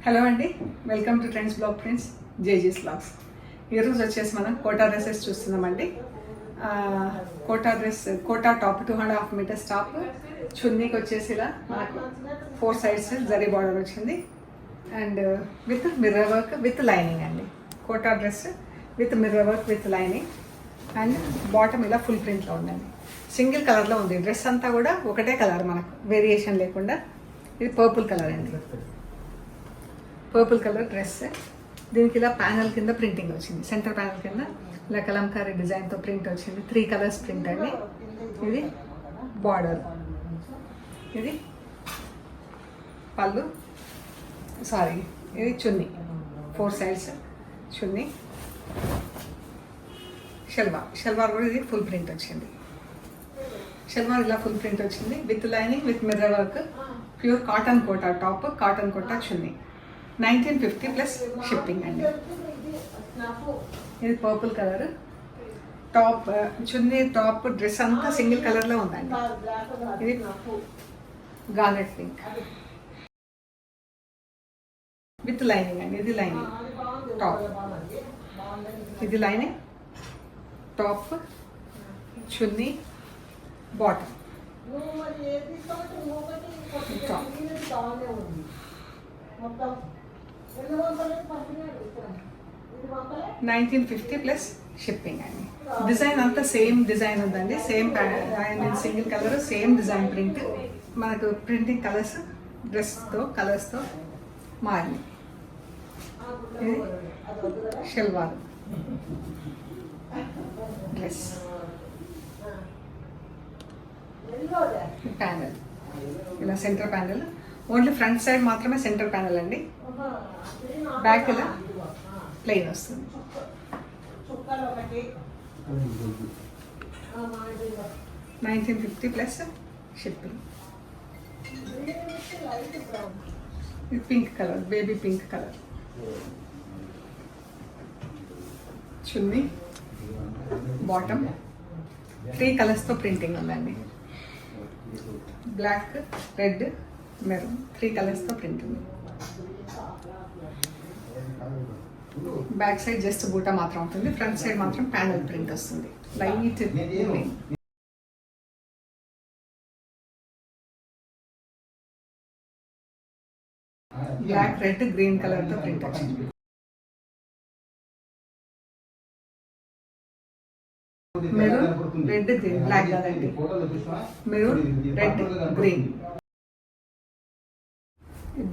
Hello అండి, welcome to trends blog friends జేజీస్ blogs. ఈరోజు వచ్చేసి మనం కోటా డ్రెస్సెస్ చూస్తున్నామండి. కోటా టాప్ 2.5 మీటర్స్ టాప్, చున్నీకి వచ్చేసి ఇలా మనకు 4 సైడ్స్ జరీ బార్డర్ వచ్చింది and with mirror work with lining అండి. Kota dress with mirror work with lining and bottom ఇలా ఫుల్ ప్రింట్లో ఉందండి. సింగిల్ కలర్లో ఉంది. డ్రెస్ అంతా కూడా ఒకటే కలర్, మనకు వేరియేషన్ లేకుండా. ఇది పర్పుల్ కలర్ అండి, పర్పుల్ కలర్ డ్రెస్. దీనికి ఇలా ప్యానల్ కింద ప్రింటింగ్ వచ్చింది. సెంటర్ ప్యానల్ కింద ఇలా కలంకారీ డిజైన్తో ప్రింట్ వచ్చింది. 3 కలర్స్ ప్రింట్ అండి. ఇది బార్డర్, ఇది పళ్ళు, ఇది చున్నీ, 4 సైడ్స్ చున్నీ. షల్వార్ కూడా ఇది ఫుల్ ప్రింట్ వచ్చింది. షల్వార్ ఇలా ఫుల్ ప్రింట్ వచ్చింది with lining with mirror work. Pure cotton Kota top, cotton Kota chunni. 1950 plus shipping అండి. ఇది purple colour top, chunni top, dress అంతా సింగిల్ కలర్లో ఉందండి. ఇది గార్నెట్ పింక్ విత్ లైనింగ్ అండి. ఇది లైనింగ్ టాప్, ఇది lining top, chunni, bottom. 1950 plus shipping అండి. డిజైన్ అంతా సేమ్ డిజైన్ ఉందండి. Same single colour, same design print. మనకు ప్రింటింగ్ కలర్స్ డ్రెస్తో కలర్స్తో మారింది. ఇది షల్వార్ డ్రెస్. ప్యానల్ ఇలా centre panel, only front side మాత్రమే సెంటర్ ప్యానల్ అండి. బ్యాక్ ఇలా ప్లెయిన్ వస్తుంది. 1950 ప్లస్ షిప్పింగ్. ఇది pink colour, baby pink colour. Chunni, bottom, 3 కలర్స్తో ప్రింటింగ్ ఉందండి. బ్లాక్, రెడ్, మెరూన్, 3 కలర్స్తో ప్రింట్ ఉంది. బ్యాక్ సైడ్ జస్ట్ బూటా మాత్రం ఉంటుంది. ఫ్రంట్ సైడ్ మాత్రం ప్యానల్ ప్రింట్ వస్తుంది. లైట్ బ్లాక్, రెడ్, గ్రీన్ కలర్తో ప్రింట్ వచ్చింది. మెరూన్, రెడ్, గ్రీన్, బ్లాక్ కదండి. Maroon, red, green.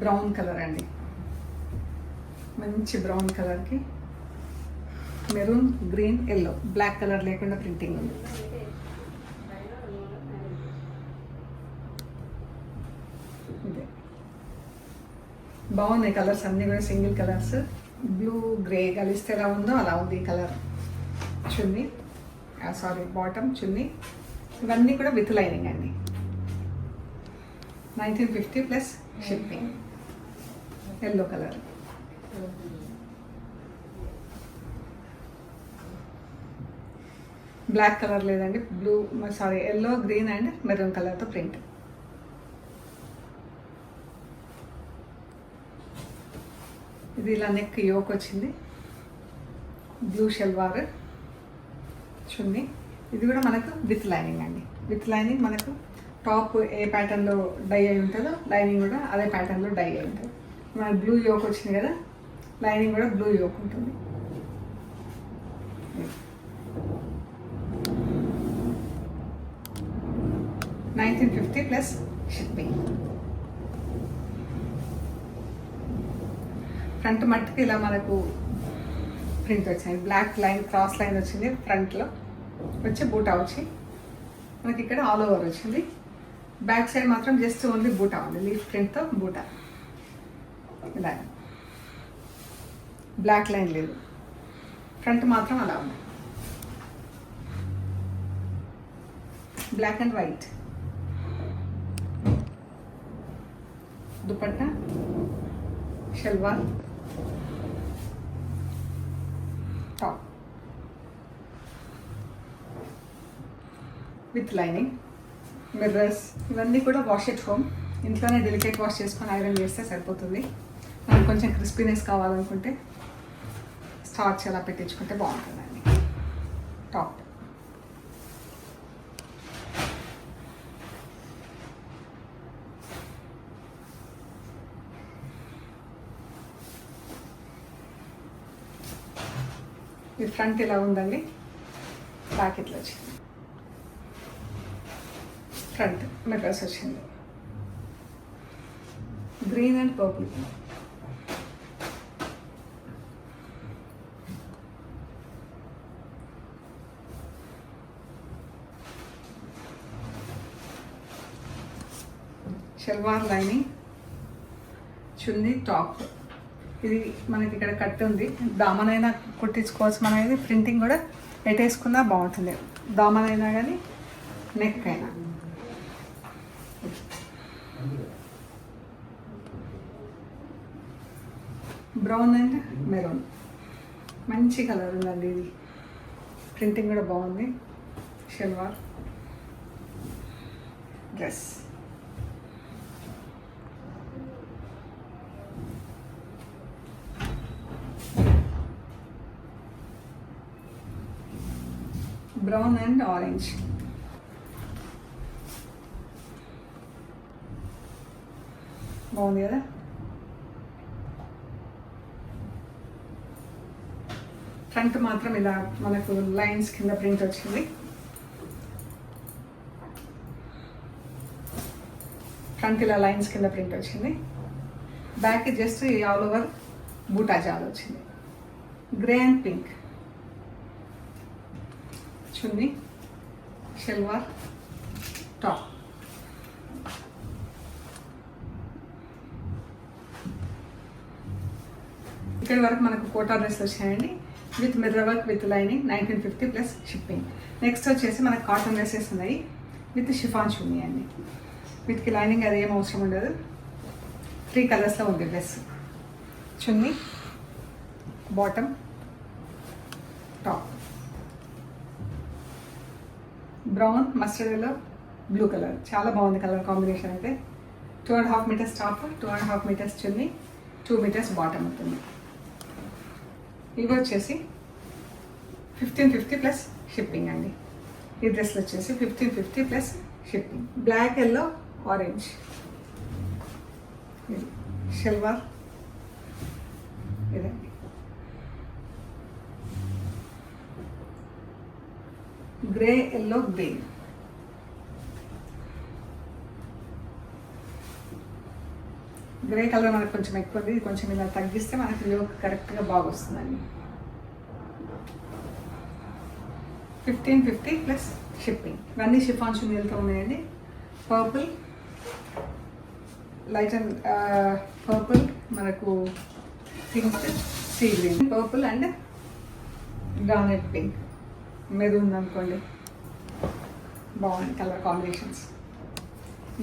Brown colour అండి, మంచి బ్రౌన్ కలర్కి maroon, green, yellow, black colour లేకుండా ప్రింటింగ్ ఉంది. ఇదే బాగున్నాయి కలర్స్ అన్నీ కూడా సింగిల్ కలర్స్. బ్లూ, గ్రే కలిస్తే ఎలా ఉందో అలా ఉంది ఈ కలర్. చున్నీ, బాటమ్, చున్నీ, ఇవన్నీ కూడా విత్ లైనింగ్ అండి. 1950 plus shipping. Yellow colour, black colour లేదండి. ఎల్లో, గ్రీన్ అండ్ మెరూన్ కలర్తో ప్రింట్. ఇది ఇలా నెక్ యోక్ వచ్చింది. బ్లూ షల్వార్, చున్నీ. ఇది కూడా మనకు విత్ లైనింగ్ అండి. విత్ లైనింగ్ మనకు టాప్ ఏ ప్యాటర్న్లో డై అయి ఉంటుందో లైనింగ్ కూడా అదే ప్యాటర్న్లో డై అయి ఉంటుంది. మనకు బ్లూ యోక్ వచ్చింది కదా, లైనింగ్ కూడా బ్లూ యోక్ ఉంటుంది. $1950 ప్లస్ షిప్పింగ్. ఫ్రంట్ మట్టుకు ఇలా మనకు ప్రింట్ వచ్చింది. బ్లాక్ లైన్, క్రాస్ లైన్ వచ్చింది ఫ్రంట్లో వచ్చి బూటా వచ్చి మనకి ఇక్కడ ఆల్ ఓవర్ వచ్చింది. బ్యాక్ సైడ్ మాత్రం జస్ట్ ఓన్లీ బూటా ఉంది, లీఫ్ ప్రింట్తో బూటా. ఇలా బ్లాక్ లైన్ లేదు, ఫ్రంట్ మాత్రం అలా ఉంది. Black and white dupatta, salwar, top with lining. Mirrors ఇవన్నీ కూడా వాష్ ఎట్ హోమ్, ఇంట్లోనే డెలికేట్ వాష్ చేసుకొని ఐరన్ చేస్తే సరిపోతుంది. మనకు కొంచెం క్రిస్పీనెస్ కావాలనుకుంటే స్టార్చ్ అలా పెట్టించుకుంటే బాగుంటుందండి. టాప్ ఇది ఫ్రంట్ ఇలా ఉందండి, బ్యాక్ ఇట్లా వచ్చింది. ఫ్రంట్ మెటల్స్ వచ్చింది, green and purple. Salwar lining, chunni, top. ఇది మనకి ఇక్కడ కట్ ఉంది, దామనైనా కుట్టించుకోవచ్చు. మనం ఇది ప్రింటింగ్ కూడా పెట్టేసుకున్నా బాగుంటుంది, దామనైనా కానీ నెక్ అయినా. బ్రౌన్ అండ్ మెరూన్, మంచి కలర్ ఉందండి. ఇది ప్రింటింగ్ కూడా బాగుంది. Salwar dress. Brown and orange. బాగుంది కదా. ఫ్రంట్ మాత్రం ఇలా మనకు లైన్స్ కింద ప్రింట్ వచ్చింది. ఫ్రంట్ ఇలా లైన్స్ కింద ప్రింట్ వచ్చింది. బ్యాక్ జస్ట్ ఆల్ ఓవర్ బూటా జాల్ వచ్చింది. Grey and pink chunni, salwar, top. ఇక్కడి వరకు మనకు కోటా డ్రెస్ వచ్చాయండి, with mirror work, with lining, 1950 plus shipping. Next వచ్చేసి మనకు కాటన్ డ్రెస్సెస్ ఉన్నాయి విత్ షిఫాన్ చున్నీ అండి. వీటికి లైనింగ్ అది ఏం అవసరం ఉండదు. 3 కలర్స్లో ఉంది dress. Chunni, bottom, top. Brown, mustard yellow, blue colour, చాలా బాగుంది కలర్ కాంబినేషన్. అయితే 2.5 metres top, 2.5 metres chunni, 2 metres bottom అవుతుంది. ఇవి వచ్చేసి 1550 ప్లస్ షిప్పింగ్ అండి. ఈ డ్రెస్లు వచ్చేసి 1550 plus shipping. Black, yellow, orange. ఇది షల్వార్ ఇదండి. Grey, yellow, green. Grey colour మనకు కొంచెం ఎక్కువ ఉంది, ఇది కొంచెం ఇలా తగ్గిస్తే మనకి యోక్ కరెక్ట్గా బాగా వస్తుందండి. 1550 ప్లస్ షిప్పింగ్. ఇవన్నీ షిఫాన్ చున్నీలతో ఉన్నాయండి. పర్పుల్, లైట్ అండ్ పర్పుల్, మనకు pink, sea green, purple and garnet pink, maroon అనుకోండి. బాగుంది కలర్ కాంబినేషన్స్.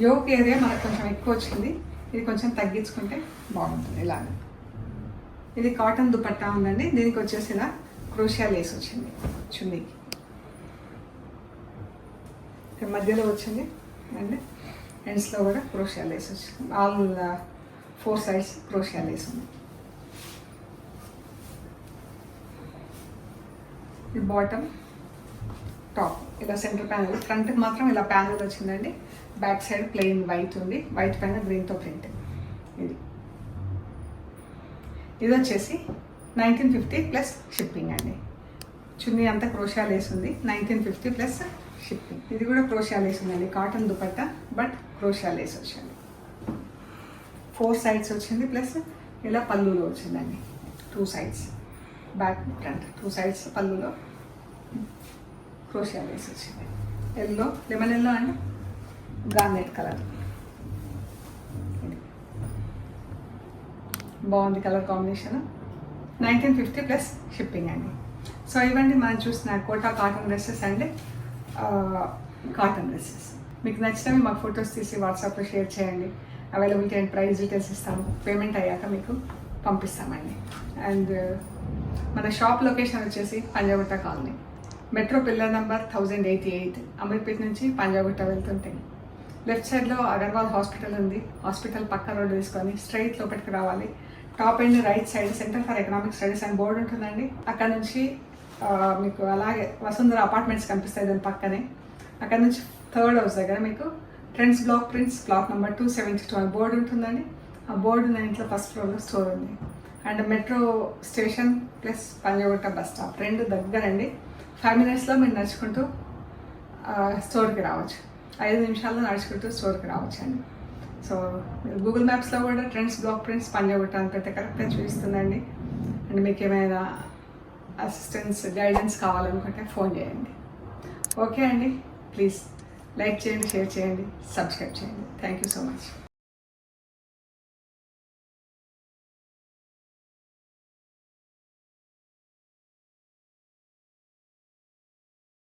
యోక్ ఏరియా మనకు కొంచెం ఎక్కువ వచ్చింది, ఇది కొంచెం తగ్గించుకుంటే బాగుంటుంది. ఇలాగ ఇది కాటన్ దుపట్టా ఉందండి. దీనికి వచ్చేసి ఇలా క్రోషియా లేస్ వచ్చింది చున్నీకి, మధ్యలో వచ్చింది అండ్ ఎండ్స్లో కూడా క్రోషియా లేస్ వచ్చింది. ఆల్ 4 సైడ్స్ క్రోషియా లేస్ ఉంది. ఈ బాటమ్, టాప్ ఇలా సెంటర్ ప్యానల్. ఫ్రంట్కి మాత్రం ఇలా ప్యానల్ వచ్చిందండి. బ్యాక్ సైడ్ ప్లెయిన్ వైట్ ఉంది, వైట్ పైన గ్రీన్తో ప్రింట్. ఇది వచ్చేసి 1950 ప్లస్ షిప్పింగ్ అండి. చున్నీ అంతా క్రోషియా లేస్ ఉంది, 1950 ప్లస్ షిప్పింగ్. ఇది కూడా క్రోషియా లేస్ ఉందండి, కాటన్ దుపట్టా బట్ క్రోషియా లేస్ వచ్చింది. 4 సైడ్స్ వచ్చింది, ప్లస్ ఇలా పళ్ళులో వచ్చిందండి. 2 సైడ్స్, బ్యాక్ ఫ్రంట్ 2 సైడ్స్ పళ్ళులో క్రోషియా లేస్ వచ్చింది. Yellow, lemon yellow and garnet colour. బాగుంది కలర్ కాంబినేషన్. 1950 ప్లస్ షిప్పింగ్ అండి. సో ఇవన్నీ మనం చూసిన Kota cotton dresses and cotton dresses. మీకు నచ్చినవి మాకు ఫొటోస్ తీసి వాట్సాప్లో షేర్ చేయండి. అవైలబిలిటీ అండ్ ప్రైస్ డీటెయిల్స్ ఇస్తాము. పేమెంట్ అయ్యాక మీకు పంపిస్తామండి. అండ్ మన షాప్ లొకేషన్ వచ్చేసి Panjagutta colony, metro pillar number 1088, Ameerpet నుంచి పంజాగుట్ట వెళ్తుంటే లెఫ్ట్ సైడ్లో అగర్వాల్ హాస్పిటల్ ఉంది. హాస్పిటల్ పక్క రోడ్డు తీసుకొని స్ట్రైట్ లోపలికి రావాలి. Top and right side centre for economic studies అని బోర్డు ఉంటుందండి. అక్కడ నుంచి మీకు అలాగే వసుంధర అపార్ట్మెంట్స్ కనిపిస్తాయి దాని పక్కనే. అక్కడ నుంచి థర్డ్ హౌస్ దగ్గర మీకు trends block prints plot number 272 అని బోర్డు ఉంటుందండి. ఆ బోర్డు నా ఇంట్లో ఫస్ట్ ఫ్లోర్లో స్టోర్ ఉంది. And metro station plus Panjagutta bus stop రెండు దగ్గరండి. 5 minutesలో మీరు నడుచుకుంటూ స్టోర్కి రావచ్చు. 5 నిమిషాల్లో నడుచుకుంటూ స్టోర్కి రావచ్చు అండి. సో మీరు గూగుల్ మ్యాప్స్లో కూడా ట్రెండ్స్ బ్లాక్ ప్రింట్స్ పంజాగుట్ట అని పెడితే కరెక్ట్గా చూపిస్తుందండి. అండ్ మీకు ఏమైనా అసిస్టెన్స్ గైడెన్స్ కావాలనుకుంటే ఫోన్ చేయండి. ఓకే అండి, ప్లీజ్ లైక్ చేయండి, షేర్ చేయండి, సబ్స్క్రైబ్ చేయండి. Thank you so much.